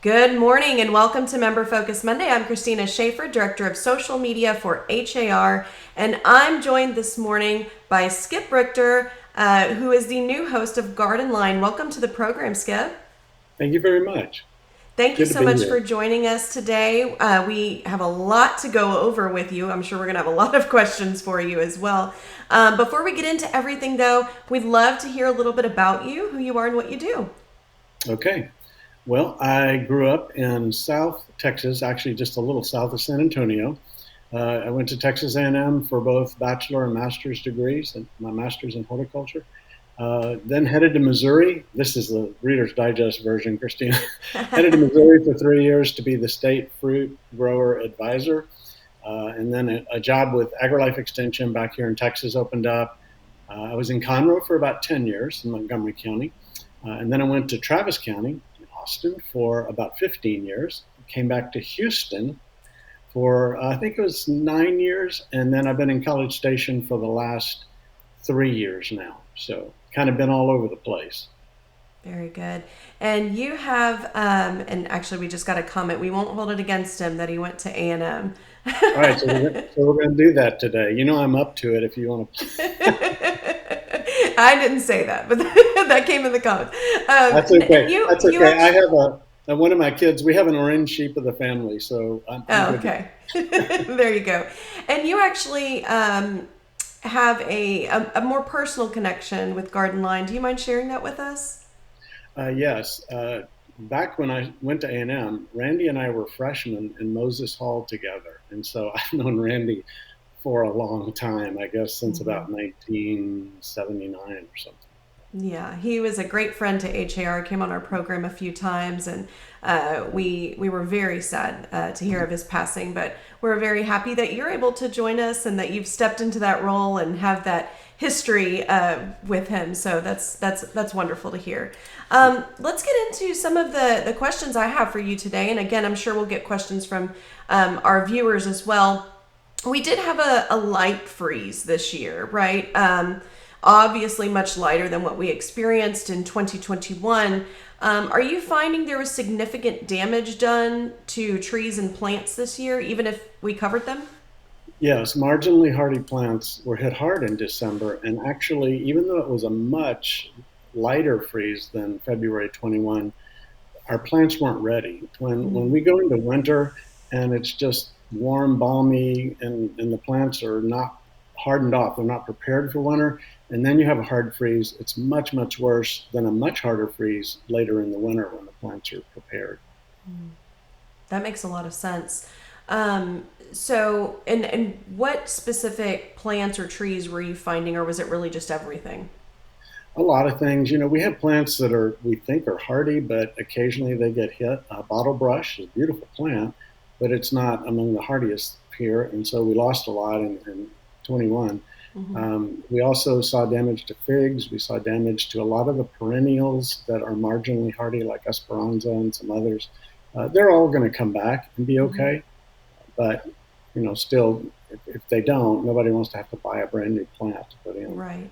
Good morning and welcome to Member Focus Monday. I'm Christina Schaefer, Director of Social Media for HAR, and I'm joined this morning by Skip Richter, who is the new host of GardenLine. Welcome to the program, Skip. Thank you very much. Thank you Good to so be much for here. joining us today. We have a lot to go over with you. I'm sure we're going to have a lot of questions for you as well. Before we get into everything, though, we'd love to hear a little bit about you, who you are, and what you do. Okay. Well, I grew up in South Texas, actually just a little south of San Antonio. I went to Texas A&M for both bachelor and master's degrees, and my master's in horticulture. Then headed to Missouri. This is the Reader's Digest version, Christina. Headed to Missouri for 3 years to be the state fruit grower advisor. And then a job with AgriLife Extension back here in Texas opened up. I was in Conroe for about 10 years in Montgomery County. And then I went to Travis County in Austin for about 15 years. Came back to Houston for, I think it was 9 years. And then I've been in College Station for the last 3 years now. So kind of been all over the place. Very good. And you have, and actually, we just got a comment. We won't hold it against him that he went to A&M. All right, so we're going to do that today. You know I'm up to it if you want to. I didn't say that, but that came in the comments. That's And okay. you, That's you okay. I actually, have one of my kids. We have an orange sheep of the family, so I'm oh, good to go. okay. There you go. And you actually have a more personal connection with Garden Line. Do you mind sharing that with us? Yes. Back when I went to A&M, Randy and I were freshmen in Moses Hall together, and so I've known Randy for a long time. I guess since Mm-hmm. about 1979 or something. Yeah, he was a great friend to HAR. Came on our program a few times, and we were very sad to hear of his passing. But we're very happy that you're able to join us and that you've stepped into that role and have that history with him. So that's wonderful to hear. Let's get into some of the questions I have for you today. And again, I'm sure we'll get questions from our viewers as well. We did have a light freeze this year, right? Obviously much lighter than what we experienced in 2021. Are you finding there was significant damage done to trees and plants this year, even if we covered them? Yes, marginally hardy plants were hit hard in December, and actually, even though it was a much lighter freeze than February 21, our plants weren't ready. When we go into winter and it's just warm, balmy, and the plants are not hardened off, they're not prepared for winter, and then you have a hard freeze, it's much, much worse than a much harder freeze later in the winter when the plants are prepared. That makes a lot of sense. And what specific plants or trees were you finding, or was it really just everything? A lot of things, we have plants that we think are hardy, but occasionally they get hit. Bottle brush is a beautiful plant, but it's not among the hardiest here, and so we lost a lot in 21. Hmm. We also saw damage to figs. We saw damage to a lot of the perennials that are marginally hardy, like Esperanza and some others. They're all going to come back and be Hmm. okay, but still, if they don't, nobody wants to have to buy a brand new plant to put in. Right.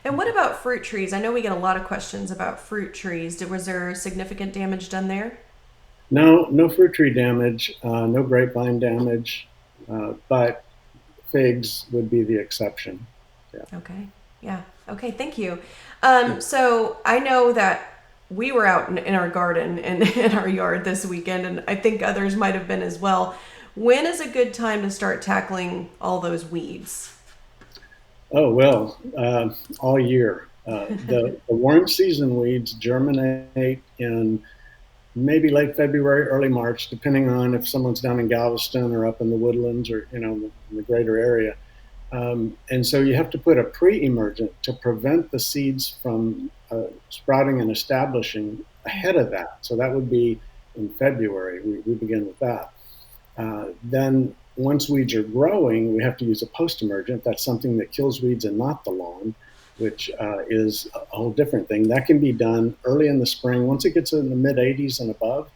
And what about fruit trees? I know we get a lot of questions about fruit trees. Was there significant damage done there? No, no fruit tree damage, no grapevine damage, but figs would be the exception. Yeah. Okay. Yeah. Okay. Thank you. So I know that we were out in our garden and in our yard this weekend, and I think others might have been as well. When is a good time to start tackling all those weeds? Oh, well, all year. The warm season weeds germinate in maybe late February, early March, depending on if someone's down in Galveston or up in the woodlands or in the greater area. And so you have to put a pre-emergent to prevent the seeds from sprouting and establishing ahead of that. So that would be in February. We begin with that. Then once weeds are growing, we have to use a post-emergent. That's something that kills weeds and not the lawn, which is a whole different thing. That can be done early in the spring. Once it gets in the mid 80s and above,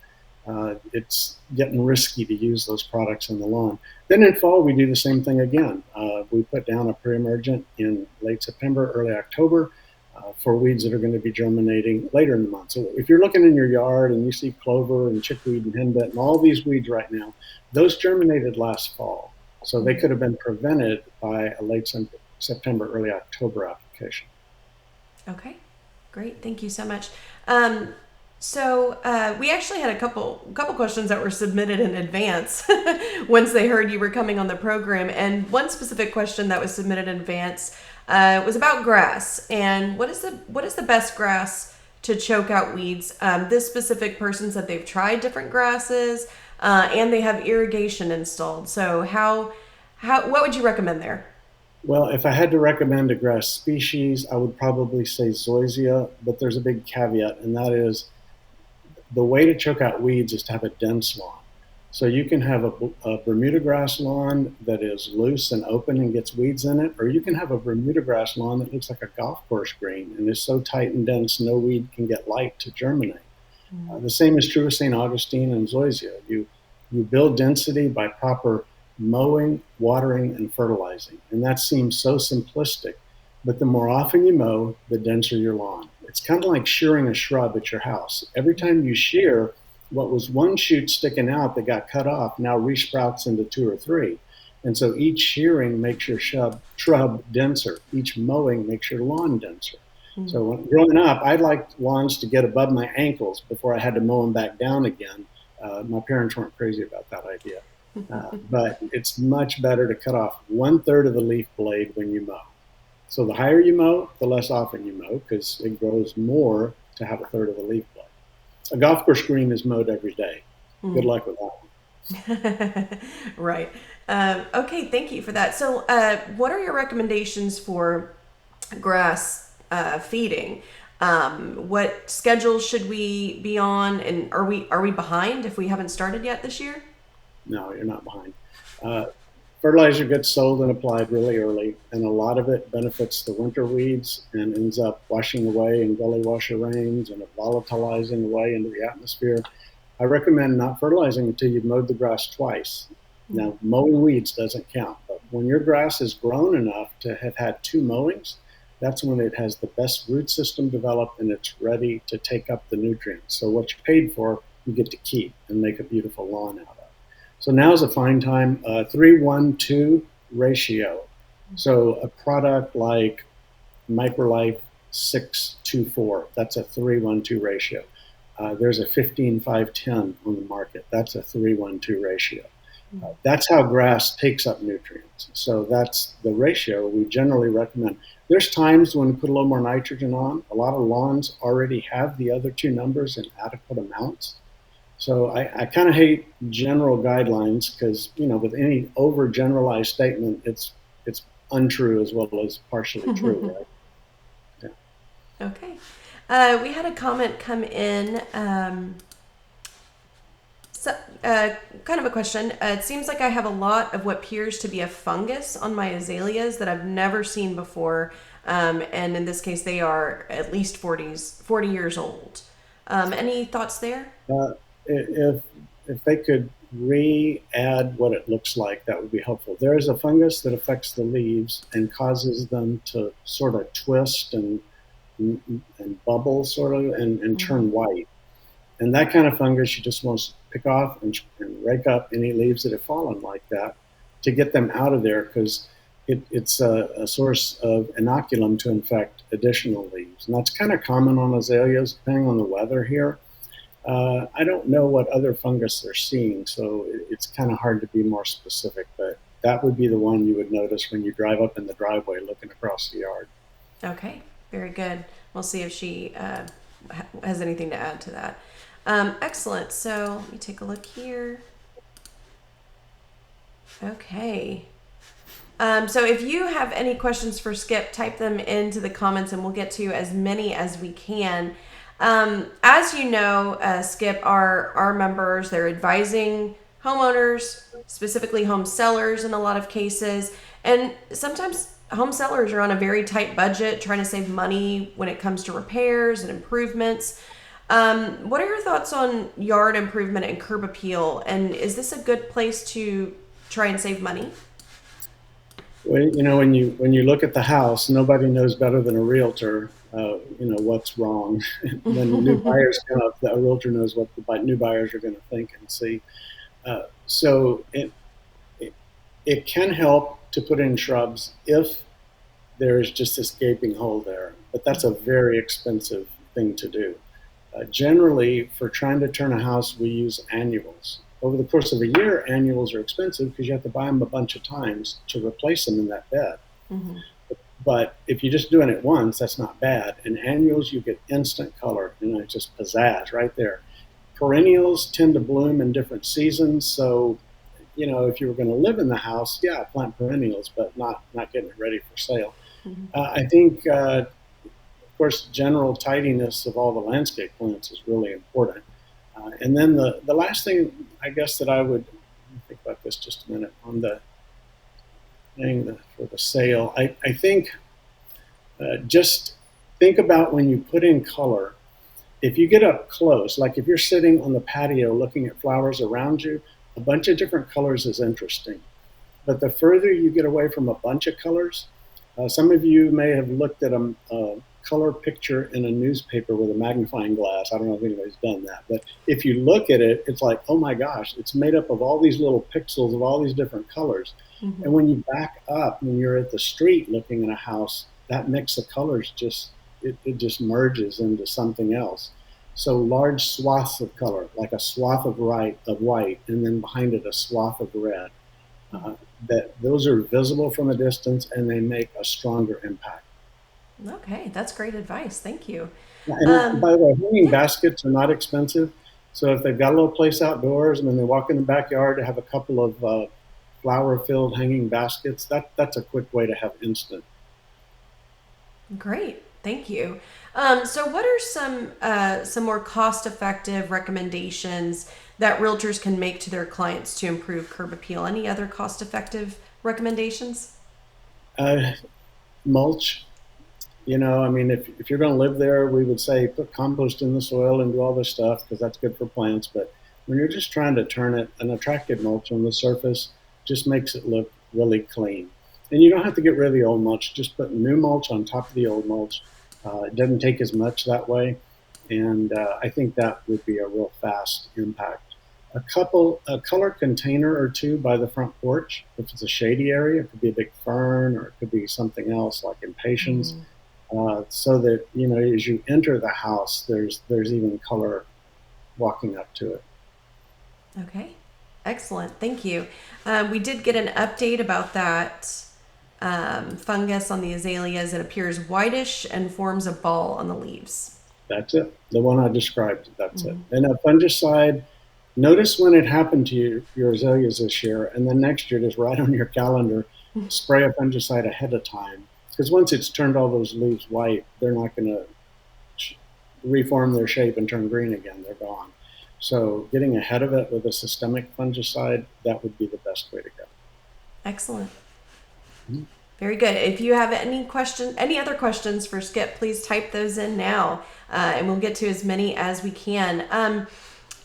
it's getting risky to use those products in the lawn. Then in fall, we do the same thing again. We put down a pre-emergent in late September, early October. for weeds that are going to be germinating later in the month. So if you're looking in your yard and you see clover and chickweed and henbit and all these weeds right now, those germinated last fall. So they could have been prevented by a late September, early October application. Okay, great. Thank you so much. We actually had a couple questions that were submitted in advance once they heard you were coming on the program, and one specific question that was submitted in advance was about grass and what is the best grass to choke out weeds. This specific person said they've tried different grasses and they have irrigation installed. So how what would you recommend there? Well, if I had to recommend a grass species, I would probably say zoysia, but there's a big caveat, and that is the way to choke out weeds is to have a dense lawn. So you can have a Bermuda grass lawn that is loose and open and gets weeds in it, or you can have a Bermuda grass lawn that looks like a golf course green and is so tight and dense no weed can get light to germinate. The same is true of St. Augustine and zoysia. You build density by proper mowing, watering, and fertilizing. And that seems so simplistic, but the more often you mow, the denser your lawn. It's kind of like shearing a shrub at your house. Every time you shear, what was one shoot sticking out that got cut off now resprouts into two or three. And so each shearing makes your shrub denser. Each mowing makes your lawn denser. So growing up, I liked lawns to get above my ankles before I had to mow them back down again. My parents weren't crazy about that idea. But it's much better to cut off 1/3 of the leaf blade when you mow. So the higher you mow, the less often you mow because it grows more to have 1/3 of the leaf blade. A golf course green is mowed every day. Good luck with that one. Right. Okay, thank you for that. So, what are your recommendations for grass feeding? What schedules should we be on, and are we behind if we haven't started yet this year? No, you're not behind. Uh, Fertilizer gets sold and applied really early, and a lot of it benefits the winter weeds and ends up washing away in gully washer rains and volatilizing away into the atmosphere. I recommend not fertilizing until you've mowed the grass twice. Now, mowing weeds doesn't count, but when your grass is grown enough to have had two mowings, that's when it has the best root system developed and it's ready to take up the nutrients. So what you paid for, you get to keep and make a beautiful lawn out of. So now is a fine time, 3-1-2 ratio. So a product like Microlife 624, that's a 3-1-2 ratio. There's a 15-5-10 on the market. That's a 3-1-2 ratio. That's how grass takes up nutrients. So that's the ratio we generally recommend. There's times when we put a little more nitrogen on. A lot of lawns already have the other two numbers in adequate amounts. So I kind of hate general guidelines because, with any overgeneralized statement, it's untrue as well as partially true, right? Yeah. Okay. We had a comment come in. Kind of a question. It seems like I have a lot of what appears to be a fungus on my azaleas that I've never seen before. And in this case, they are at least 40 years old. Any thoughts there? If they could re-add what it looks like, that would be helpful. There is a fungus that affects the leaves and causes them to sort of twist and bubble sort of and turn white. And that kind of fungus you just want to pick off and rake up any leaves that have fallen like that to get them out of there because it's a source of inoculum to infect additional leaves. And that's kind of common on azaleas depending on the weather here. I don't know what other fungus they're seeing, so it's kind of hard to be more specific, but that would be the one you would notice when you drive up in the driveway looking across the yard. Okay, very good. We'll see if she has anything to add to that. Excellent. So let me take a look here. Okay. So if you have any questions for Skip, type them into the comments and we'll get to as many as we can. As you know, Skip, our members, they're advising homeowners, specifically home sellers in a lot of cases. And sometimes home sellers are on a very tight budget, trying to save money when it comes to repairs and improvements. What are your thoughts on yard improvement and curb appeal? And is this a good place to try and save money? Well, when you look at the house, nobody knows better than a realtor what's wrong. When new buyers come up, the realtor knows what the new buyers are going to think and see. So it can help to put in shrubs if there is just this gaping hole there, but that's a very expensive thing to do. Generally, for trying to turn a house, we use annuals. Over the course of a year, annuals are expensive because you have to buy them a bunch of times to replace them in that bed. Mm-hmm. But if you're just doing it once, that's not bad. In annuals, you get instant color, just pizzazz right there. Perennials tend to bloom in different seasons, so if you were going to live in the house, yeah, plant perennials, but not getting it ready for sale. Mm-hmm. I think, of course, general tidiness of all the landscape plants is really important. And then the last thing, I guess, that I would think about this just a minute on the thing for the sale. I think just think about when you put in color. If you get up close, like if you're sitting on the patio looking at flowers around you, a bunch of different colors is interesting. But the further you get away from a bunch of colors, some of you may have looked at a color picture in a newspaper with a magnifying glass. I don't know if anybody's done that. But if you look at it, it's like, oh my gosh, it's made up of all these little pixels of all these different colors. Mm-hmm. And when you back up, when you're at the street looking at a house, that mix of colors it just merges into something else. So large swaths of color, like a swath of white, and then behind it a swath of red. That those are visible from a distance, and they make a stronger impact. Okay, that's great advice. Thank you. And by the way, hanging baskets are not expensive. So if they've got a little place outdoors, and when they walk in the backyard to have a couple of flower-filled hanging baskets, that's a quick way to have instant. Great, thank you. So, what are some more cost-effective recommendations that realtors can make to their clients to improve curb appeal? Any other cost-effective recommendations? Mulch. If you're going to live there, we would say put compost in the soil and do all this stuff because that's good for plants. But when you're just trying to turn it, an attractive mulch on the surface just makes it look really clean. And you don't have to get rid of the old mulch. Just put new mulch on top of the old mulch. It doesn't take as much that way. And I think that would be a real fast impact. A color container or two by the front porch. If it's a shady area, it could be a big fern or it could be something else like impatiens. Mm-hmm. So that, as you enter the house, there's even color walking up to it. Okay, excellent. Thank you. We did get an update about that fungus on the azaleas. It appears whitish and forms a ball on the leaves. That's it. The one I described. That's it. And a fungicide. Notice when it happened to your azaleas this year, and then next year, just write on your calendar, spray a fungicide ahead of time. Because once it's turned all those leaves white, they're not going to reform their shape and turn green again. They're gone. So getting ahead of it with a systemic fungicide, that would be the best way to go. Excellent. Mm-hmm. Very good. If you have any other questions for Skip, please type those in now, and we'll get to as many as we can.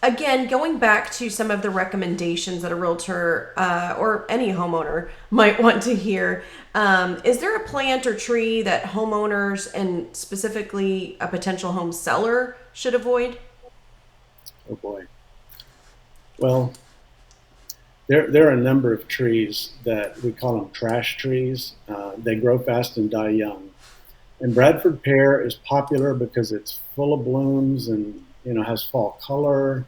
Again, going back to some of the recommendations that a realtor or any homeowner might want to hear, is there a plant or tree that homeowners and specifically a potential home seller should avoid? Oh boy. Well, there are a number of trees that we call them trash trees. They grow fast and die young. And Bradford pear is popular because it's full of blooms and has fall color.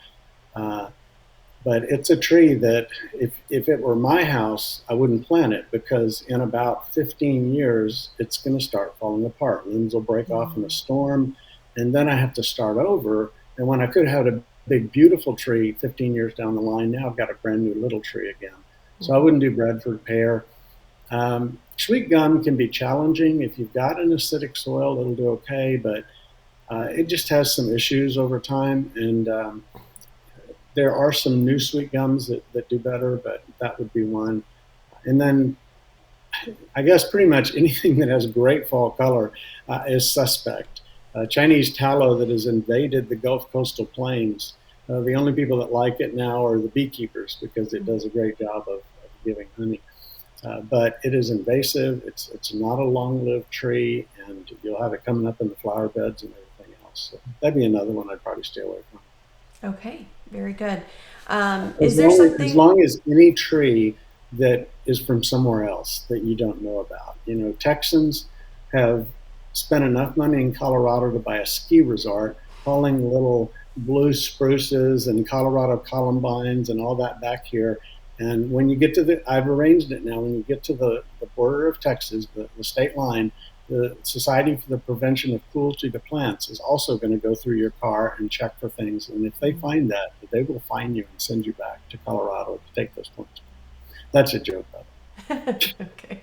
But it's a tree that if it were my house, I wouldn't plant it because in about 15 years, it's going to start falling apart. Limbs will break off in a storm, and then I have to start over. And when I could have had a big, beautiful tree 15 years down the line, now I've got a brand new little tree again. So I wouldn't do Bradford pear. Sweet gum can be challenging. If you've got an acidic soil, it'll do okay, but it just has some issues over time. And there are some new sweet gums that do better, but that would be one. And then I guess pretty much anything that has great fall color is suspect. Chinese tallow that has invaded the Gulf coastal plains. The only people that like it now are the beekeepers because it does a great job of giving honey. But it is invasive. It's not a long-lived tree, and you'll have it coming up in the flower beds and everything else. So that'd be another one I'd probably stay away from. Okay, very good. As Is there long as something? long as any tree that is from somewhere else that you don't know about. Texans have spent enough money in Colorado to buy a ski resort, hauling little blue spruces and Colorado columbines and all that back here. And when you get to I've arranged it now. When you get to the border of Texas, the state line, the Society for the Prevention of Cruelty to Plants is also going to go through your car and check for things. And if they find that, they will fine you and send you back to Colorado to take those plants. That's a joke, by Okay.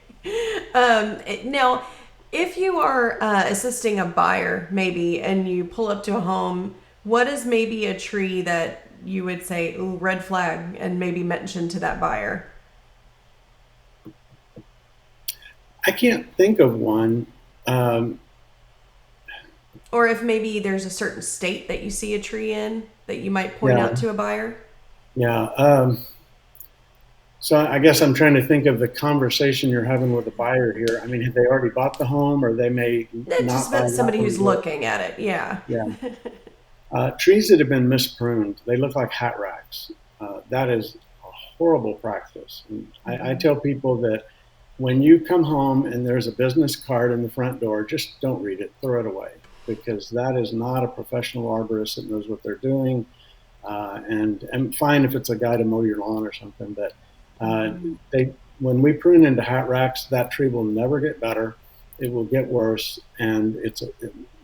Now, if you are assisting a buyer, maybe, and you pull up to a home, what is maybe a tree that you would say, ooh, red flag, and maybe mention to that buyer? I can't think of one. Um, Or if maybe there's a certain state that you see a tree in that you might point yeah, out to a buyer? yeah. So I guess I'm trying to think of the conversation you're having with the buyer here. I mean, have they already bought the home, or they may Just not buy about that somebody one who's yet? looking at it, yeah. Yeah. Trees that have been mispruned, they look like hat racks. That is a horrible practice. And I Hmm. tell people that when you come home and there's a business card in the front door, just don't read it, throw it away, because that is not a professional arborist that knows what they're doing. And fine if it's a guy to mow your lawn or something, but uh, Hmm. they when we prune into hat racks, that tree will never get better. It will get worse, and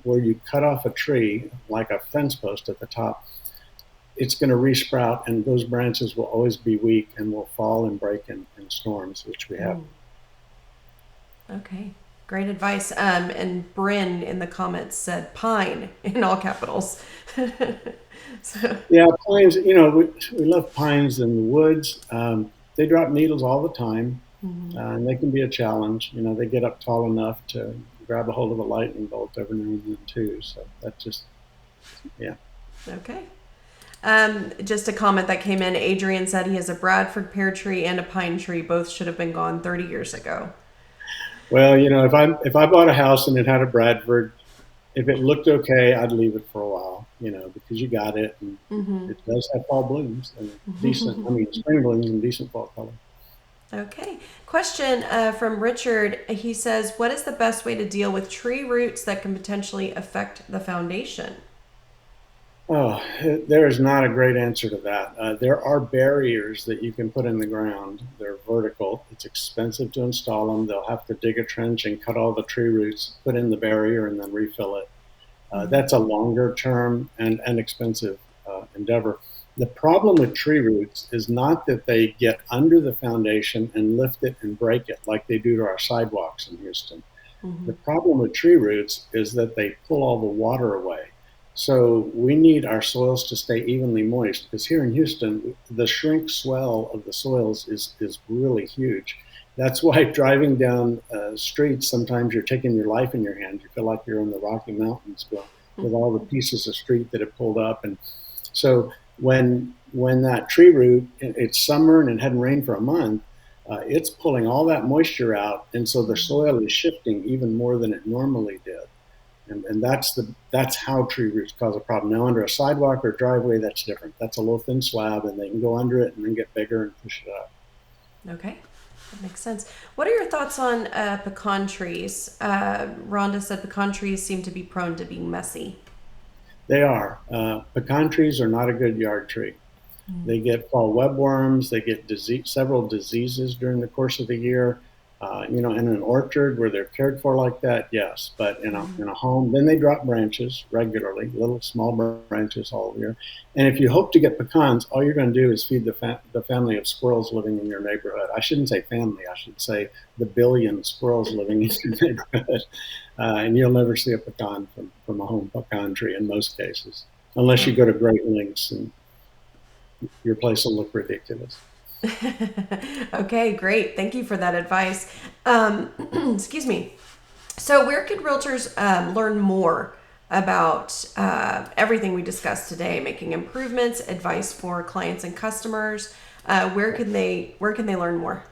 where you cut off a tree like a fence post at the top, it's going to resprout, and those branches will always be weak and will fall and break in storms, which we have. Oh, okay. Great advice. And Bryn in the comments said pine in all capitals. So, Yeah, pines. We love pines in the woods. They drop needles all the time, mhm. and they can be a challenge. They get up tall enough to grab a hold of a lightning bolt every now and then too. So that's just, yeah. Okay. Just a comment that came in. Adrian said he has a Bradford pear tree and a pine tree. Both should have been gone 30 years ago. Well, if I bought a house and it had a Bradford, if it looked okay, I'd leave it for a while. Because you got it, and Hmm. it does have fall blooms and decent. I mean, spring blooms and decent fall color. Okay. Question from Richard. He says, what is the best way to deal with tree roots that can potentially affect the foundation? Oh, there is not a great answer to that. There are barriers that you can put in the ground. They're vertical. It's expensive to install them. They'll have to dig a trench and cut all the tree roots, put in the barrier, and then refill it. Hmm. That's a longer term and expensive endeavor. The problem with tree roots is not that they get under the foundation and lift it and break it like they do to our sidewalks in Houston. Hmm. The problem with tree roots is that they pull all the water away. So we need our soils to stay evenly moist, because here in Houston, the shrink swell of the soils is really huge. That's why driving down streets, sometimes you're taking your life in your hands. You feel like you're in the Rocky Mountains with all the pieces of street that have pulled up. And so when that tree root, it's summer and it hadn't rained for a month, it's pulling all that moisture out, and so the soil is shifting even more than it normally did. And that's how tree roots cause a problem. Now, under a sidewalk or driveway, that's different. That's a low thin slab, and they can go under it and then get bigger and push it up. Okay. That makes sense. What are your thoughts on pecan trees? Rhonda said pecan trees seem to be prone to being messy. They are. Pecan trees are not a good yard tree. They get fall webworms. They get several diseases during the course of the year. In an orchard where they're cared for like that, yes. But in a home, then they drop branches regularly, little small branches all year. And if you hope to get pecans, all you're going to do is feed the family of squirrels living in your neighborhood. I shouldn't say family. I should say the billion squirrels living in your neighborhood. And you'll never see a pecan from a home pecan tree in most cases, unless you Oh. go to great lengths, and your place will look ridiculous. Okay, great. Thank you for that advice. Excuse me. So, where could realtors learn more about everything we discussed today, making improvements, advice for clients and customers? Where can they learn more?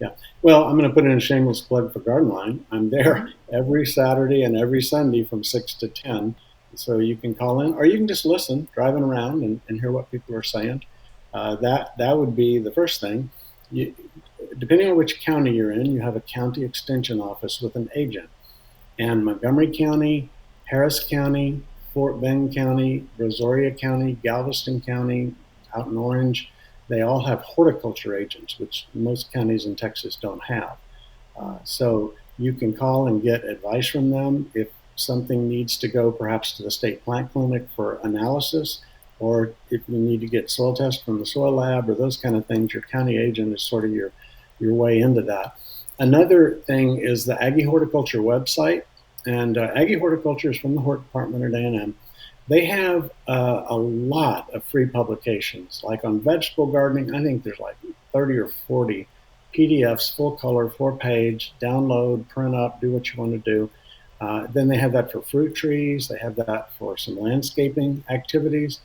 Yeah. Well, I'm going to put in a shameless plug for GardenLine. I'm there Mhm. every Saturday and every Sunday from 6 to 10. So you can call in or you can just listen driving around and hear what people are saying. That would be the first thing. You, depending on which county you're in, you have a county extension office with an agent. And Montgomery County, Harris County, Fort Bend County, Brazoria County, Galveston County, out in Orange, they all have horticulture agents, which most counties in Texas don't have. So you can call and get advice from them if something needs to go perhaps to the state plant clinic for analysis, or if you need to get soil tests from the soil lab or those kind of things. Your county agent is sort of your way into that. Another thing is the Aggie Horticulture website, and Aggie Horticulture is from the Hort Department at A&M. They have a lot of free publications, like on vegetable gardening. I think there's like 30 or 40 PDFs, full color, 4 page, download, print up, do what you want to do. Then they have that for fruit trees. They have that for some landscaping activities.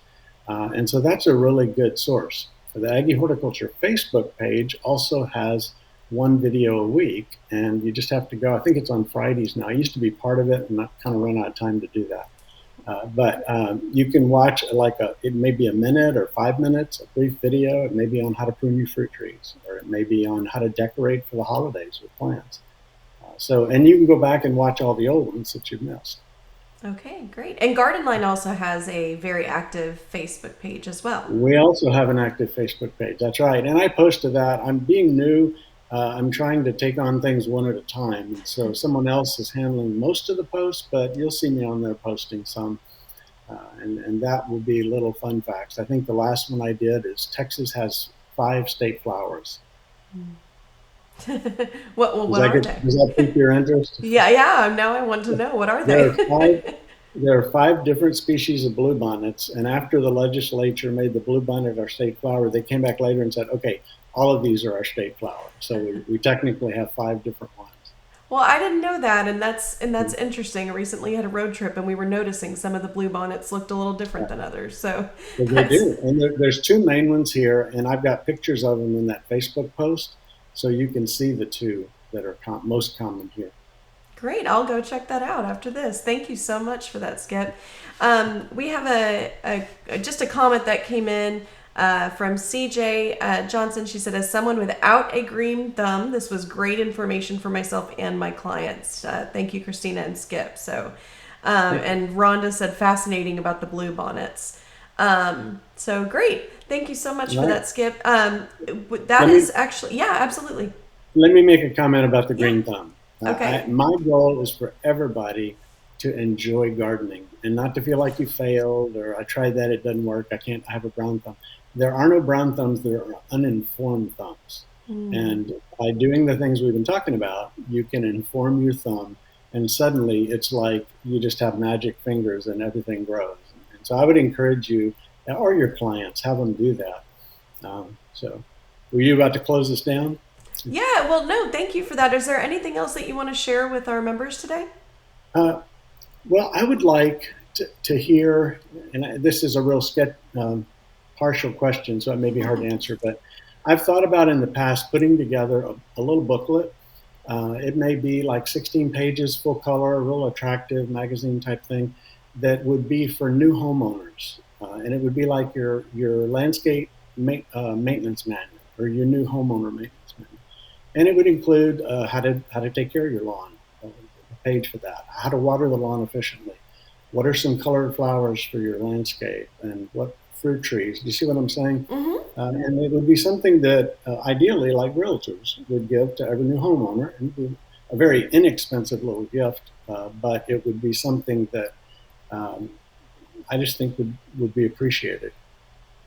And so that's a really good source. The Aggie Horticulture Facebook page also has one video a week, and you just have to go. I think it's on Fridays now. I used to be part of it, and I kind of ran out of time to do that. But you can watch it may be a minute or 5 minutes, a brief video. It may be on how to prune your fruit trees, or it may be on how to decorate for the holidays with plants. And you can go back and watch all the old ones that you've missed. Okay, great. And GardenLine also has a very active Facebook page as well. We also have an active Facebook page. That's right. And I post to that. I'm being new. I'm trying to take on things one at a time. And so someone else is handling most of the posts, but you'll see me on there posting some. And that will be little fun facts. I think the last one I did is Texas has 5 state flowers. What are they? Does that pique your interest? Yeah, yeah. Now I want to know, what are There are five. they? There are 5 different species of bluebonnets, and after the legislature made the bluebonnet our state flower, they came back later and said, "Okay, all of these are our state flower." So we technically have 5 different ones. Well, I didn't know that, and that's interesting. I recently had a road trip, and we were noticing some of the blue bonnets looked a little different than others. So Well, they that's do, and there's 2 main ones here, and I've got pictures of them in that Facebook post, so you can see the 2 that are most common here. great. I'll go check that out after this. Thank you so much for that, Skip. We have just a comment that came in from CJ Johnson. She said, "As someone without a green thumb, this was great information for myself and my clients. Thank you, Christina and Skip." So, Yeah, and Rhonda said, "Fascinating about the blue bonnets." So great. Thank you so much for right. that, Skip. That Let me is actually, yeah, absolutely. Let me make a comment about the Yeah. green thumb. Okay. My goal is for everybody to enjoy gardening and not to feel like you failed or I tried that, it doesn't work, I have a brown thumb. There are no brown thumbs, there are uninformed thumbs. Mm. And by doing the things we've been talking about, you can inform your thumb, and suddenly it's like you just have magic fingers and everything grows. And so I would encourage you, or your clients, have them do that. So, were you about to close this down? Yeah, well, no, thank you for that. Is there anything else that you want to share with our members today? Uh, well, I would like to hear, and this is a real partial question, so it may be hard to answer, but I've thought about in the past putting together a little booklet. It may be like 16 pages, full color, real attractive magazine type thing that would be for new homeowners. And it would be like your landscape maintenance manual or your new homeowner maintenance manual. And it would include how to take care of your lawn, a page for that, how to water the lawn efficiently, what are some colored flowers for your landscape, and what fruit trees. Do you see what I'm saying? Mm-hmm. And it would be something that ideally, like realtors, would give to every new homeowner, and be a very inexpensive little gift, but it would be something that um, I just think would be appreciated.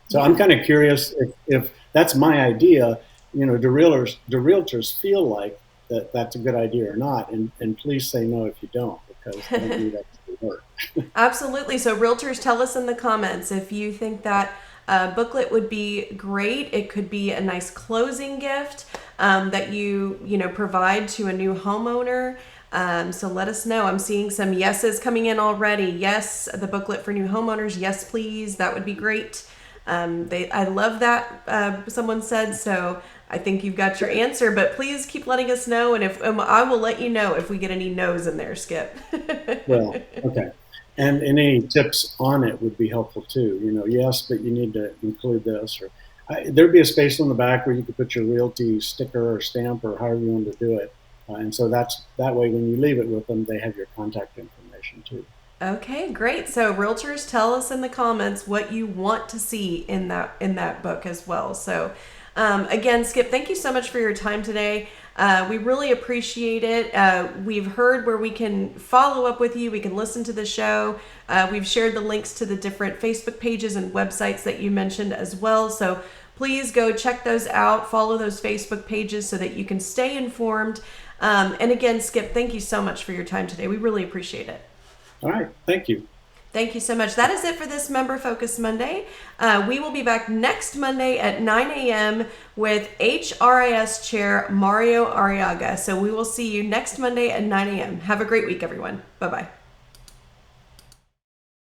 So I'm Yeah. kind of curious if that's my idea. Do realtors feel like that's a good idea or not? And please say no if you don't, because I don't need extra work. Absolutely. So, realtors, tell us in the comments if you think that booklet would be great. It could be a nice closing gift that you provide to a new homeowner. So let us know. I'm seeing some yeses coming in already. Yes, the booklet for new homeowners. Yes, please. That would be great. I love that. Someone said so. I think you've got your answer, but please keep letting us know, and if I will let you know if we get any no's in there, Skip. Well, okay. And any tips on it would be helpful too. Yes, but you need to include this, or there'd be a space on the back where you could put your realty sticker or stamp or however you want to do it. And so that way when you leave it with them, they have your contact information too. Okay, great. So realtors, tell us in the comments what you want to see in that book as well. So again, Skip, thank you so much for your time today. We really appreciate it. We've heard where we can follow up with you. We can listen to the show. We've shared the links to the different Facebook pages and websites that you mentioned as well. So please go check those out. Follow those Facebook pages so that you can stay informed. And again, Skip, thank you so much for your time today. We really appreciate it. All right. Thank you. Thank you so much. That is it for this Member Focus Monday. We will be back next Monday at 9 a.m. with HRIS Chair Mario Arriaga. So we will see you next Monday at 9 a.m. Have a great week, everyone. Bye-bye.